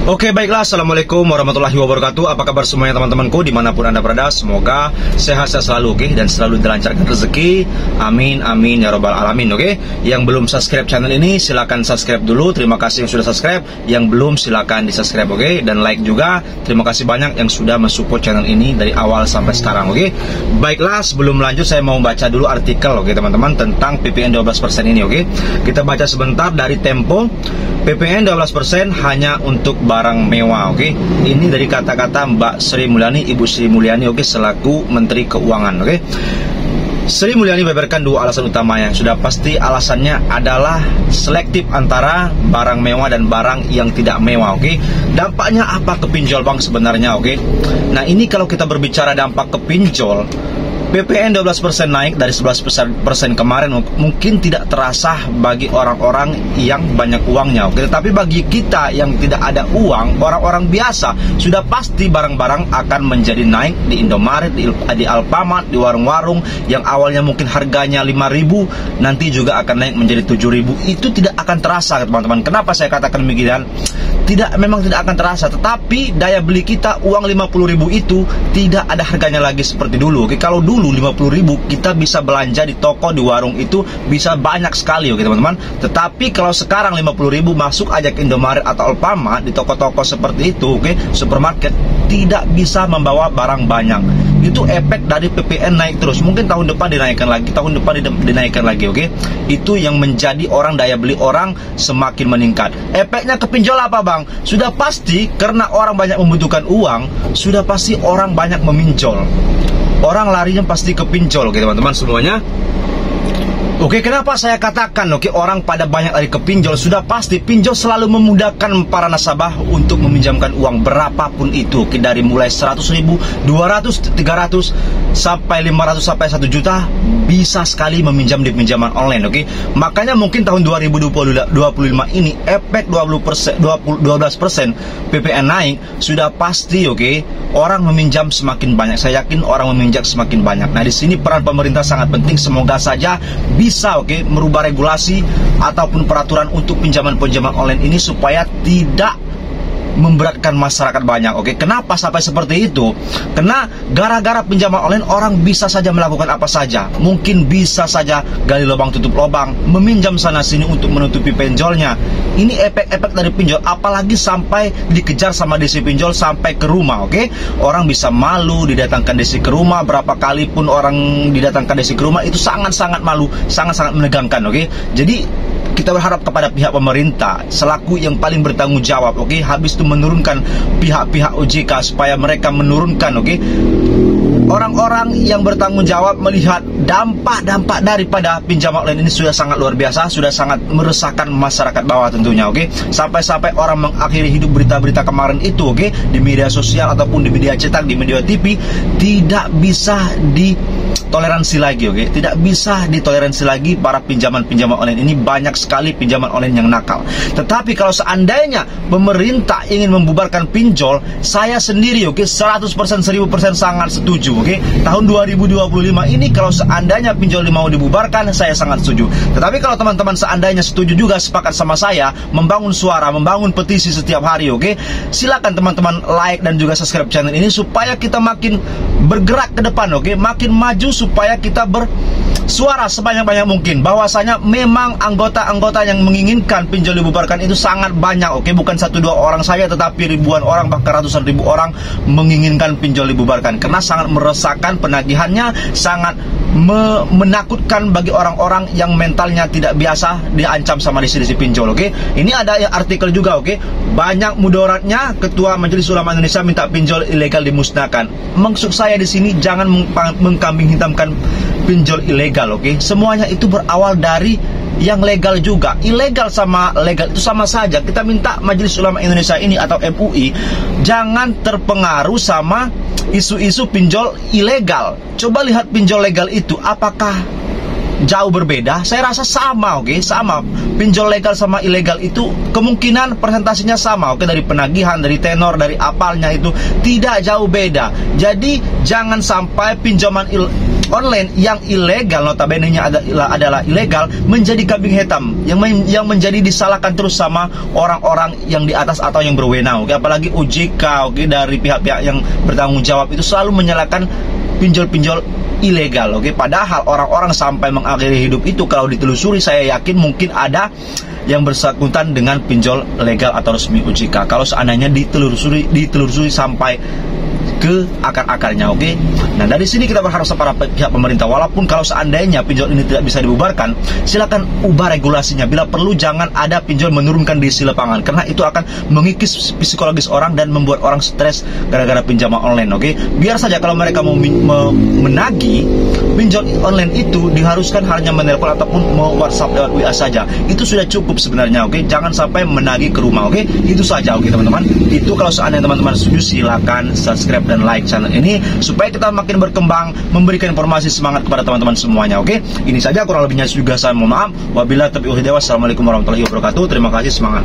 Oke, baiklah. Assalamualaikum warahmatullahi wabarakatuh. Apa kabar semuanya teman-temanku dimanapun anda berada? Semoga sehat-sehat selalu, oke? Dan selalu dilancarkan rezeki. Amin, amin ya robbal alamin, oke? Yang belum subscribe channel ini silakan subscribe dulu. Terima kasih yang sudah subscribe. Yang belum silakan di subscribe, oke? Dan like juga. Terima kasih banyak yang sudah mensupport channel ini dari awal sampai sekarang, oke? Baiklah, sebelum lanjut saya mau baca dulu artikel, oke teman-teman, tentang PPN 12% ini, oke? Kita baca sebentar dari Tempo. PPN 12% hanya untuk barang mewah, oke? Ini dari kata-kata Mbak Sri Mulyani, Ibu Sri Mulyani, oke, selaku Menteri Keuangan, oke? Sri Mulyani beberkan dua alasan utamanya. Sudah pasti alasannya adalah selektif antara barang mewah dan barang yang tidak mewah, oke? Dampaknya apa ke pinjol bank sebenarnya, oke? Nah, ini kalau kita berbicara dampak ke pinjol, PPN 12% naik dari 11% kemarin mungkin tidak terasa bagi orang-orang yang banyak uangnya, oke? Tetapi bagi kita yang tidak ada uang, orang-orang biasa, sudah pasti barang-barang akan menjadi naik di Indomaret, di Alfamart, di warung-warung yang awalnya mungkin harganya 5.000, nanti juga akan naik menjadi 7.000. Itu tidak akan terasa, teman-teman. Kenapa saya katakan demikian? Memang tidak akan terasa, tetapi daya beli kita, uang 50.000 itu tidak ada harganya lagi seperti dulu, oke? Kalau dulu 50.000 kita bisa belanja di toko, di warung itu bisa banyak sekali, oke teman-teman. Tetapi kalau sekarang 50.000 masuk aja ke Indomaret atau Alfamart, di toko-toko seperti itu, oke, supermarket, tidak bisa membawa barang banyak. Itu efek dari PPN naik terus. Mungkin tahun depan dinaikkan lagi, tahun depan dinaikkan lagi, oke? Itu yang menjadi orang, daya beli orang semakin meningkat. Efeknya ke pinjol apa, Bang? Sudah pasti karena orang banyak membutuhkan uang, sudah pasti orang banyak meminjol. Orang larinya pasti ke pinjol, oke teman-teman semuanya. Oke, kenapa saya katakan, oke, orang pada banyak lari ke pinjol? Sudah pasti pinjol selalu memudahkan para nasabah untuk meminjamkan uang berapapun itu, oke, dari mulai 100.000, 200, 300, sampai 500, sampai 1 juta, bisa sekali meminjam di pinjaman online, oke. Makanya mungkin tahun 2025 ini efek 12% PPN naik sudah pasti, oke. Orang meminjam semakin banyak. Saya yakin orang meminjam semakin banyak. Nah, di sini peran pemerintah sangat penting. Semoga saja bisa, oke, merubah regulasi ataupun peraturan untuk pinjaman-pinjaman online ini supaya tidak memberatkan masyarakat banyak, oke? Kenapa sampai seperti itu? Karena gara-gara pinjaman online orang bisa saja melakukan apa saja. Mungkin bisa saja gali lubang tutup lubang, meminjam sana sini untuk menutupi pinjolnya. Ini efek-efek dari pinjol, apalagi sampai dikejar sama DC pinjol sampai ke rumah, oke? Orang bisa malu didatangkan DC ke rumah. Berapa kali pun orang didatangkan DC ke rumah, itu sangat-sangat malu, sangat-sangat menegangkan, oke? Jadi kita berharap kepada pihak pemerintah selaku yang paling bertanggung jawab, oke, habis itu menurunkan pihak-pihak OJK supaya mereka menurunkan, oke, orang-orang yang bertanggung jawab melihat dampak-dampak daripada pinjaman online ini sudah sangat luar biasa, sudah sangat meresahkan masyarakat bawah tentunya, oke. Sampai-sampai orang mengakhiri hidup berita-berita kemarin itu, oke, di media sosial ataupun di media cetak, di media TV, tidak bisa ditoleransi lagi, oke. Tidak bisa ditoleransi lagi para pinjaman-pinjaman online ini. Banyak sekali pinjaman online yang nakal. Tetapi kalau seandainya pemerintah ingin membubarkan pinjol, saya sendiri, oke, 100%, 1000% sangat setuju, oke. Tahun 2025 ini kalau seandainya pinjol mau dibubarkan, saya sangat setuju. Tetapi kalau teman-teman seandainya setuju juga, sepakat sama saya, membangun suara, membangun petisi setiap hari, oke, silakan teman-teman like dan juga subscribe channel ini supaya kita makin bergerak ke depan, oke, makin maju, supaya kita bersuara sebanyak-banyak mungkin. Bahwasanya memang anggota-anggota yang menginginkan pinjol dibubarkan itu sangat banyak, oke, bukan 1-2 orang saja, tetapi ribuan orang, bahkan ratusan ribu orang menginginkan pinjol dibubarkan karena sangat meresahkan, penagihannya sangat menakutkan bagi orang-orang yang mentalnya tidak biasa diancam sama DC pinjol, oke. Ini ada artikel juga, oke. Banyak mudaratnya Ketua Majelis Ulama Indonesia minta pinjol ilegal dimusnahkan. Maksud saya di sini jangan mengkambing hitamkan pinjol ilegal, oke. Semuanya itu berawal dari yang legal juga. Ilegal sama legal itu sama saja. Kita minta Majelis Ulama Indonesia ini atau MUI jangan terpengaruh sama isu-isu pinjol ilegal. Coba lihat pinjol legal itu apakah jauh berbeda? Saya rasa sama, oke, sama. pinjol legal sama ilegal itu kemungkinan persentasenya sama, oke, dari penagihan, dari tenor, dari apalnya itu tidak jauh beda. Jadi jangan sampai pinjaman online yang ilegal, notabene-nya adalah ilegal, menjadi kambing hitam yang menjadi disalahkan terus sama orang-orang yang di atas atau yang berwenang, oke, apalagi OJK, oke, dari pihak-pihak yang bertanggung jawab itu selalu menyalahkan pinjol-pinjol ilegal, oke. Padahal orang-orang sampai mengakhiri hidup itu kalau ditelusuri, saya yakin mungkin ada yang bersangkutan dengan pinjol legal atau resmi OJK. Kalau seandainya ditelusuri sampai ke akar-akarnya, oke. Nah, dari sini kita berharap para pihak pemerintah, walaupun kalau seandainya pinjol ini tidak bisa dibubarkan, silakan ubah regulasinya. Bila perlu jangan ada pinjol menurunkan diisi lapangan, karena itu akan mengikis psikologis orang dan membuat orang stres gara-gara pinjaman online, oke. Biar saja kalau mereka mau menagih pinjol online itu diharuskan hanya menelpon ataupun mau WhatsApp lewat WA saja. Itu sudah cukup sebenarnya, oke. Jangan sampai menagih ke rumah, oke. Itu saja, oke teman-teman. Itu kalau seandainya teman-teman setuju, silakan subscribe dan like channel ini supaya kita makin berkembang, memberikan informasi semangat kepada teman-teman semuanya, oke. Ini saja, kurang lebihnya juga saya mohon maaf. Wabillahi taufiq wal hidayah. Wassalamualaikum warahmatullahi wabarakatuh. Terima kasih, semangat.